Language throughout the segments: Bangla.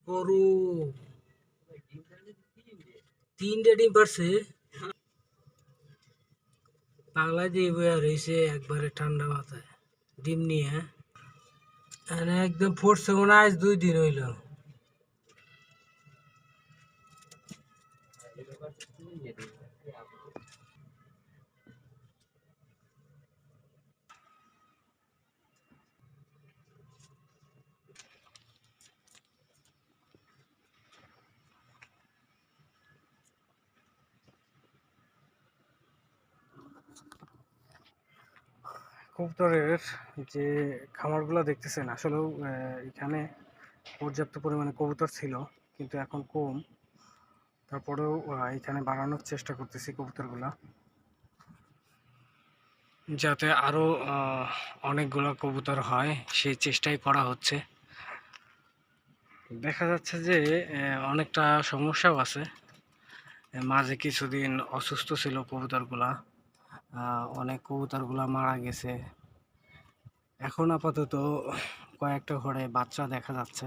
গরু 3টে ডিম পারছে। পাগলা দিয়ে বয়া রয়েছে একবারে ঠান্ডা মাথায় ডিম নিয়ে। মানে একদম পড়ছে মনে হয় আজ 2 দিন হইল। কবুতরের যে খামারগুলো দেখতেছেন আসলেও এখানে পর্যাপ্ত পরিমাণে কবুতর ছিল, কিন্তু এখন কম। তারপরেও এখানে বাড়ানোর চেষ্টা করতেছি কবুতরগুলা, যাতে আরো অনেকগুলো কবুতর হয় সেই চেষ্টাই করা হচ্ছে। দেখা যাচ্ছে যে অনেকটা সমস্যাও আছে। মাঝে কিছুদিন অসুস্থ ছিল কবুতরগুলা, অনেক কবুতরগুলা মারা গেছে। এখন আপাতত কয়েকটা ঘরে বাচ্চা দেখা যাচ্ছে।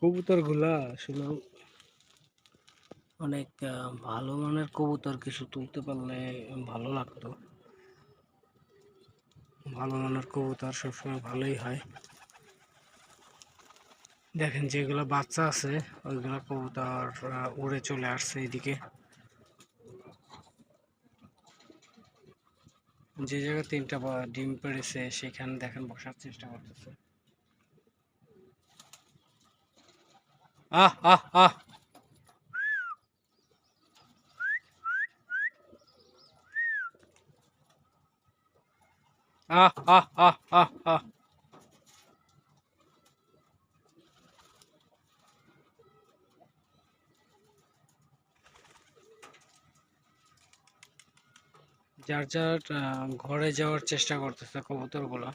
কবুতরগুলা আসলে অনেক ভালো মানের কবুতর, কিছু তুলতে পারলে ভালো লাগতো। ভালো মানের কবুতর সবসময় ভালোই হয়। দেখেন যেগুলো বাচ্চা আছে ওইগুলো কবুতর উড়ে চলে আসছে এদিকে। যে জায়গায় 3টা ডিম পেড়েছে সেখানে দেখেন বসার চেষ্টা করতেছে। আহ আহ আহ আহ আহ আহ আহ আহ যার যার ঘরে যাওয়ার চেষ্টা করতেছে কবুতরগুলো।